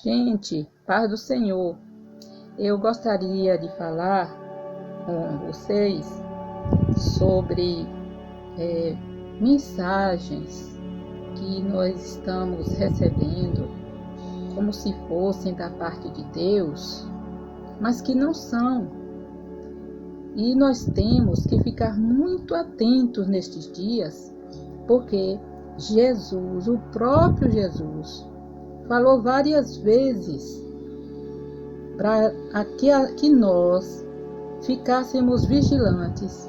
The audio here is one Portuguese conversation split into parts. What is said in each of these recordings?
Gente, paz do Senhor, eu gostaria de falar com vocês sobre mensagens que nós estamos recebendo como se fossem da parte de Deus, mas que não são. E nós temos que ficar muito atentos nestes dias, porque Jesus, o próprio Jesus, falou várias vezes para que nós ficássemos vigilantes,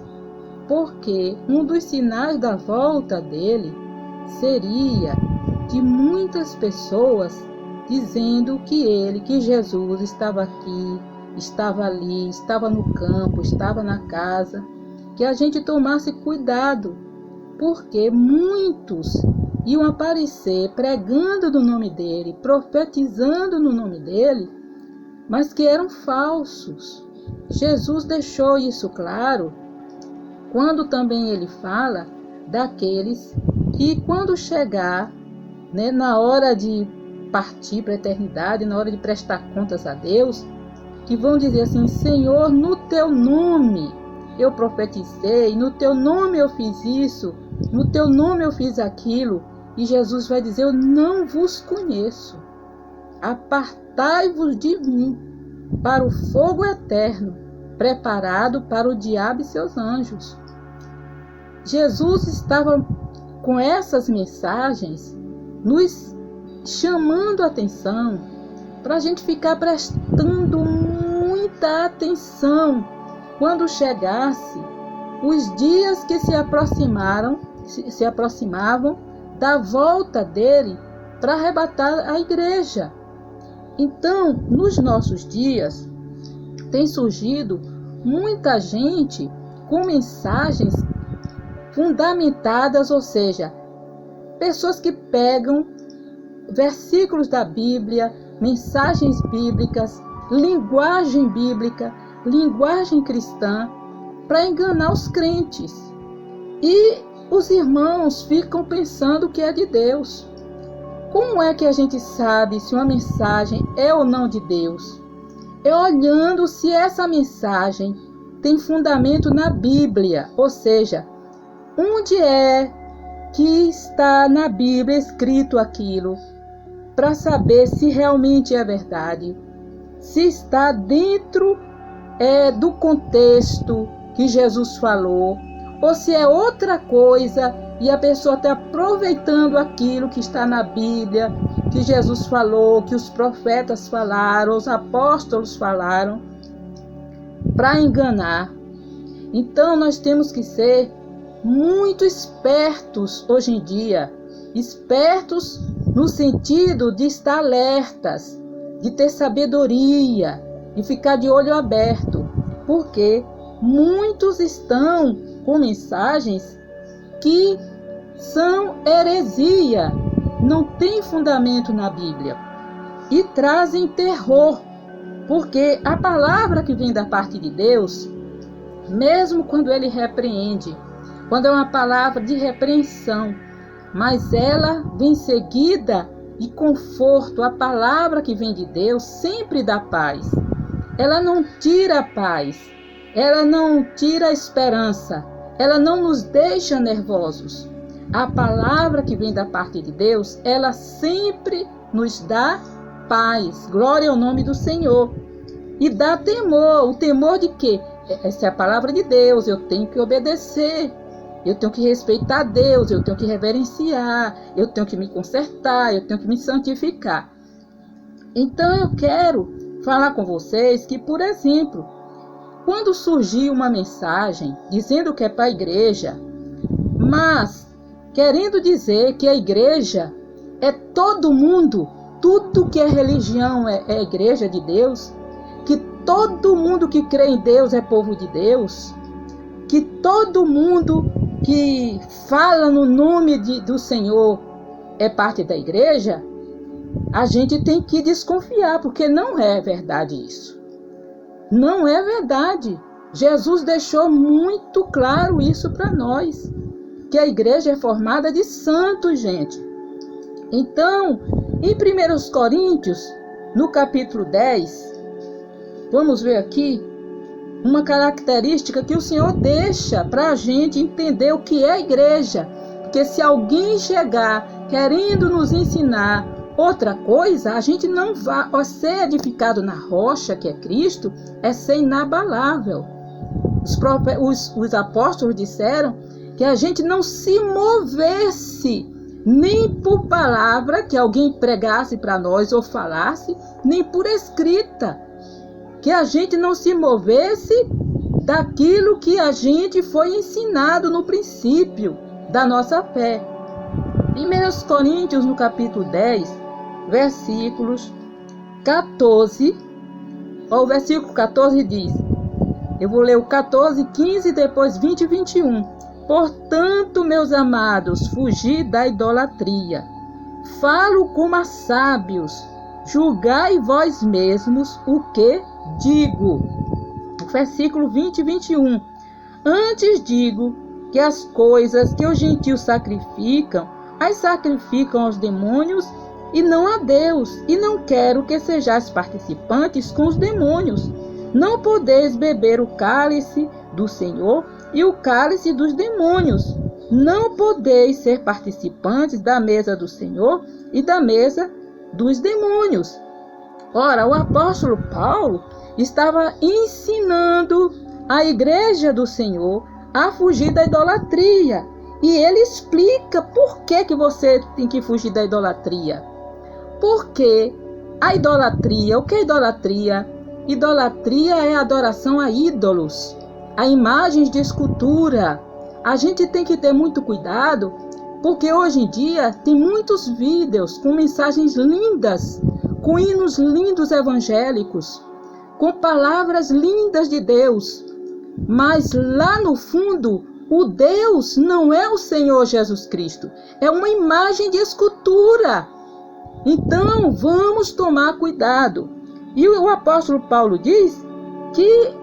porque um dos sinais da volta dele seria de muitas pessoas dizendo que Jesus estava aqui, estava ali, estava no campo, estava na casa, que a gente tomasse cuidado, porque muitos iam aparecer pregando no nome dele, profetizando no nome dele, mas que eram falsos. Jesus deixou isso claro quando também ele fala daqueles que quando chegar, na hora de partir para a eternidade, na hora de prestar contas a Deus, que vão dizer assim: Senhor, no teu nome eu profetizei, no teu nome eu fiz isso, no teu nome eu fiz aquilo. E Jesus vai dizer: eu não vos conheço, apartai-vos de mim para o fogo eterno, preparado para o diabo e seus anjos. Jesus estava com essas mensagens nos chamando a atenção para a gente ficar prestando muita atenção quando chegasse os dias que se aproximavam da volta dele para arrebatar a igreja. Então, nos nossos dias, tem surgido muita gente com mensagens fundamentadas, ou seja, pessoas que pegam versículos da Bíblia, mensagens bíblicas, linguagem bíblica, linguagem cristã, para enganar os crentes. E os irmãos ficam pensando que é de Deus. Como é que a gente sabe se uma mensagem é ou não de Deus? É olhando se essa mensagem tem fundamento na Bíblia, ou seja, onde é que está na Bíblia escrito aquilo, para saber se realmente é verdade, se está dentro do contexto que Jesus falou, ou se é outra coisa e a pessoa está aproveitando aquilo que está na Bíblia, que Jesus falou, que os profetas falaram, os apóstolos falaram, para enganar. Então nós temos que ser muito espertos hoje em dia, espertos no sentido de estar alertas, de ter sabedoria, de ficar de olho aberto, porque muitos estão com mensagens que são heresia, não tem fundamento na Bíblia e trazem terror, porque a palavra que vem da parte de Deus, mesmo quando ele repreende, quando é uma palavra de repreensão, mas ela vem seguida de conforto, a palavra que vem de Deus sempre dá paz, ela não tira a paz, ela não tira a esperança, ela não nos deixa nervosos. A palavra que vem da parte de Deus, ela sempre nos dá paz. Glória ao nome do Senhor. E dá temor. O temor de quê? Essa é a palavra de Deus, eu tenho que obedecer. Eu tenho que respeitar Deus, eu tenho que reverenciar, eu tenho que me consertar, eu tenho que me santificar. Então eu quero falar com vocês que, por exemplo, quando surgir uma mensagem dizendo que é para a igreja, mas querendo dizer que a igreja é todo mundo, tudo que é religião é igreja de Deus, que todo mundo que crê em Deus é povo de Deus, que todo mundo que fala no nome do Senhor é parte da igreja, a gente tem que desconfiar, porque não é verdade isso. Não é verdade. Jesus deixou muito claro isso para nós, que a igreja é formada de santos, gente. Então, em 1 Coríntios, no capítulo 10, vamos ver aqui uma característica que o Senhor deixa para a gente entender o que é a igreja. Porque se alguém chegar querendo nos ensinar outra coisa, a gente não vai ser edificado na rocha, que é Cristo, é ser inabalável. Os apóstolos disseram que a gente não se movesse nem por palavra que alguém pregasse para nós ou falasse, nem por escrita. Que a gente não se movesse daquilo que a gente foi ensinado no princípio da nossa fé. 1 Coríntios, no capítulo 10, versículos 14, o versículo 14 diz, eu vou ler o 14, 15, depois 20 e 21. Portanto, meus amados, fugi da idolatria. Falo como a sábios, julgai vós mesmos o que digo. Versículo 20 e 21. Antes digo que as coisas que os gentios sacrificam, as sacrificam aos demônios e não a Deus. E não quero que sejais participantes com os demônios. Não podeis beber o cálice do Senhor e o cálice dos demônios. Não podeis ser participantes da mesa do Senhor e da mesa dos demônios. Ora, o apóstolo Paulo estava ensinando a igreja do Senhor a fugir da idolatria. E ele explica por que você tem que fugir da idolatria. Porque a idolatria, o que é idolatria? Idolatria é adoração a ídolos, a imagens de escultura. A gente tem que ter muito cuidado, porque hoje em dia tem muitos vídeos com mensagens lindas, com hinos lindos evangélicos, com palavras lindas de Deus. Mas lá no fundo, o Deus não é o Senhor Jesus Cristo, é uma imagem de escultura. Então, vamos tomar cuidado. E o apóstolo Paulo diz que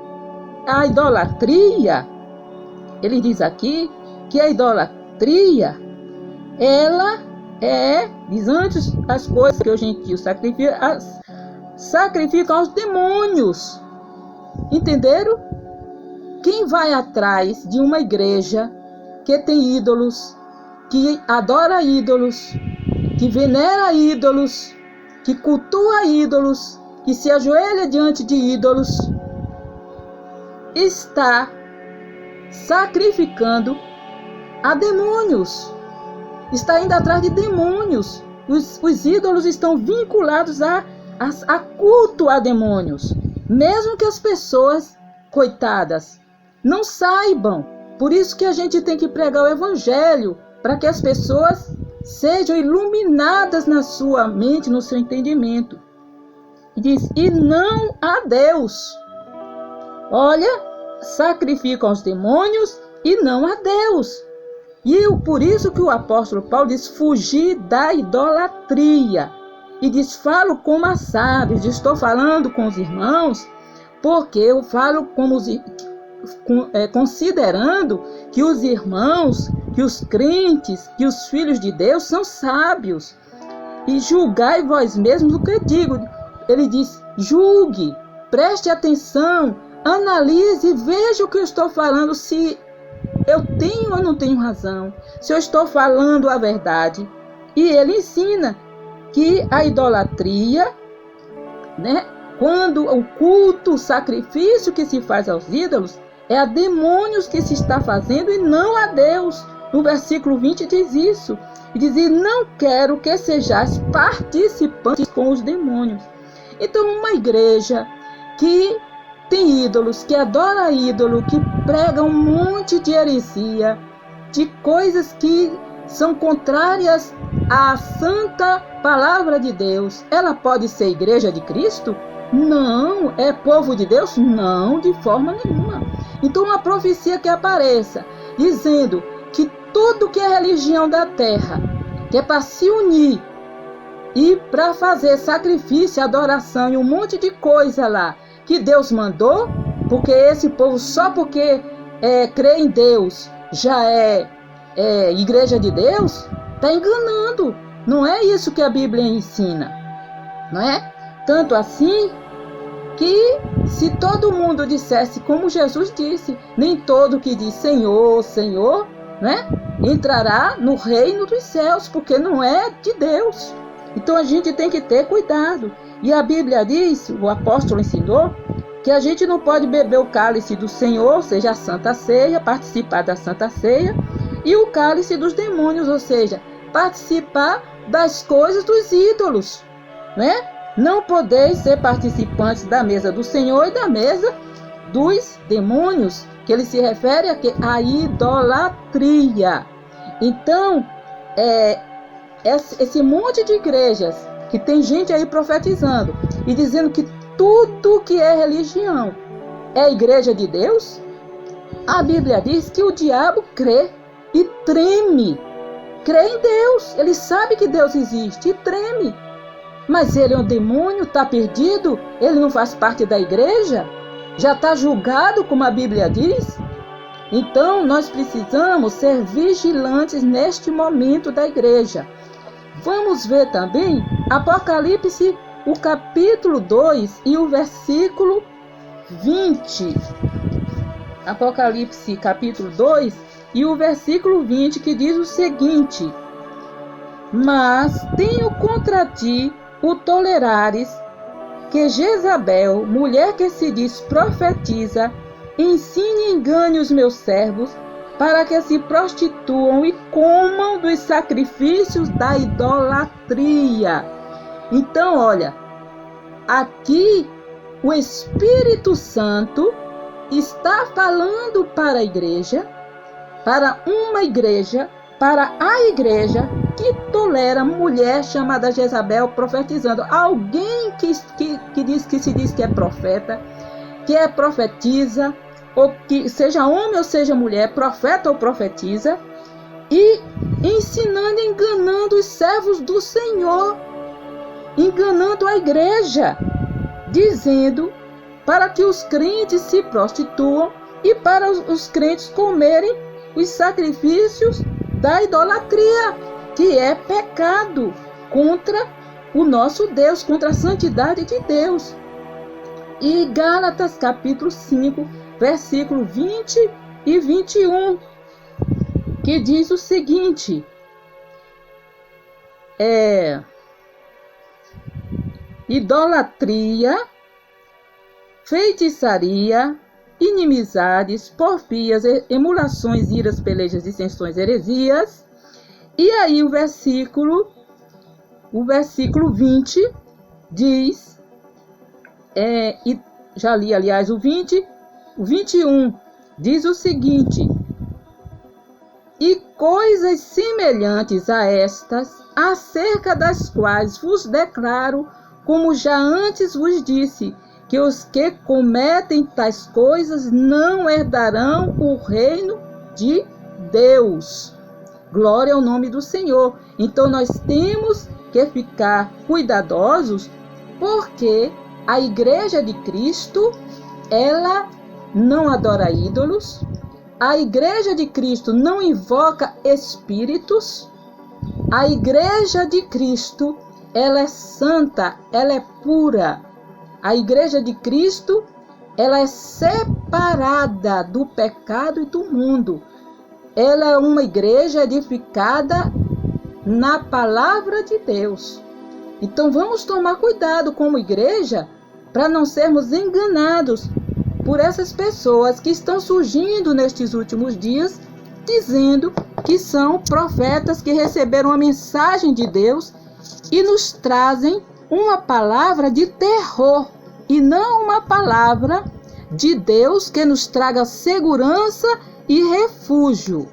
a idolatria, ele diz aqui que a idolatria, ela diz antes as coisas que os gentios sacrificam aos demônios. Entenderam? Quem vai atrás de uma igreja que tem ídolos, que adora ídolos, que venera ídolos, que cultua ídolos, que se ajoelha diante de ídolos, está sacrificando a demônios, está indo atrás de demônios. Os ídolos estão vinculados a culto a demônios, mesmo que as pessoas, coitadas, não saibam. Por isso que a gente tem que pregar o evangelho, para que as pessoas sejam iluminadas na sua mente, no seu entendimento. E diz, e não a Deus. Olha, sacrificam aos demônios e não a Deus. E por isso que o apóstolo Paulo diz, fugir da idolatria. E diz, falo como a sábios. Estou falando com os irmãos, porque eu falo como considerando que os irmãos, que os crentes, que os filhos de Deus são sábios. E julgai vós mesmos o que eu digo. Ele diz, julgue, preste atenção, analise e veja o que eu estou falando, se eu tenho ou não tenho razão, se eu estou falando a verdade. E ele ensina que a idolatria, né, quando o culto, o sacrifício que se faz aos ídolos, é a demônios que se está fazendo e não a Deus. No versículo 20 diz isso. E diz, e não quero que sejais participantes com os demônios. Então, uma igreja que tem ídolos, que adora ídolo, que prega um monte de heresia, de coisas que são contrárias à santa palavra de Deus, ela pode ser igreja de Cristo? Não. É povo de Deus? Não, de forma nenhuma. Então, uma profecia que apareça dizendo que tudo que é religião da terra, que é para se unir e para fazer sacrifício, adoração e um monte de coisa lá que Deus mandou, porque esse povo só porque crê em Deus já é igreja de Deus, está enganando. Não é isso que a Bíblia ensina, não é? Tanto assim que se todo mundo dissesse como Jesus disse, nem todo que diz Senhor, Senhor, né, entrará no reino dos céus, porque não é de Deus. Então a gente tem que ter cuidado. E a Bíblia diz, o apóstolo ensinou, que a gente não pode beber o cálice do Senhor, ou seja, a Santa Ceia, participar da Santa Ceia, e o cálice dos demônios, ou seja, participar das coisas dos ídolos, né? Não podeis ser participantes da mesa do Senhor e da mesa dos demônios, que ele se refere à idolatria. Então, esse monte de igrejas que tem gente aí profetizando e dizendo que tudo que é religião é a igreja de Deus, a Bíblia diz que o diabo crê e treme. Crê em Deus, ele sabe que Deus existe e treme. Mas ele é um demônio, está perdido, ele não faz parte da igreja, já está julgado, como a Bíblia diz. Então, nós precisamos ser vigilantes neste momento da igreja. Vamos ver também Apocalipse, o capítulo 2 e o versículo 20. Apocalipse, capítulo 2 e o versículo 20, que diz o seguinte: mas tenho contra ti o tolerares que Jezabel, mulher que se diz profetiza, ensine e engane os meus servos, para que se prostituam e comam dos sacrifícios da idolatria. Então, olha, aqui o Espírito Santo está falando para a igreja, para uma igreja, para a igreja que tolera mulher chamada Jezabel profetizando. Alguém que se diz que é profeta, que profetiza, ou que seja homem ou seja mulher, profeta ou profetiza, e ensinando e enganando os servos do Senhor, enganando a igreja, dizendo para que os crentes se prostituam e para os crentes comerem os sacrifícios da idolatria, que é pecado contra o nosso Deus, contra a santidade de Deus. E Gálatas capítulo 5, versículo 20 e 21, que diz o seguinte: idolatria, feitiçaria, inimizades, porfias, emulações, iras, pelejas, dissensões, heresias. E aí o versículo 20 diz, e já li, aliás, o 20, o 21 diz o seguinte: e coisas semelhantes a estas, acerca das quais vos declaro, como já antes vos disse, que os que cometem tais coisas não herdarão o reino de Deus. Glória ao nome do Senhor. Então nós temos que ficar cuidadosos, porque a igreja de Cristo, ela não adora ídolos. A igreja de Cristo não invoca espíritos. A igreja de Cristo, ela é santa, ela é pura. A igreja de Cristo, ela é separada do pecado e do mundo. Ela é uma igreja edificada na palavra de Deus. Então vamos tomar cuidado como igreja para não sermos enganados por essas pessoas que estão surgindo nestes últimos dias, dizendo que são profetas que receberam a mensagem de Deus e nos trazem uma palavra de terror e não uma palavra de Deus que nos traga segurança e refúgio.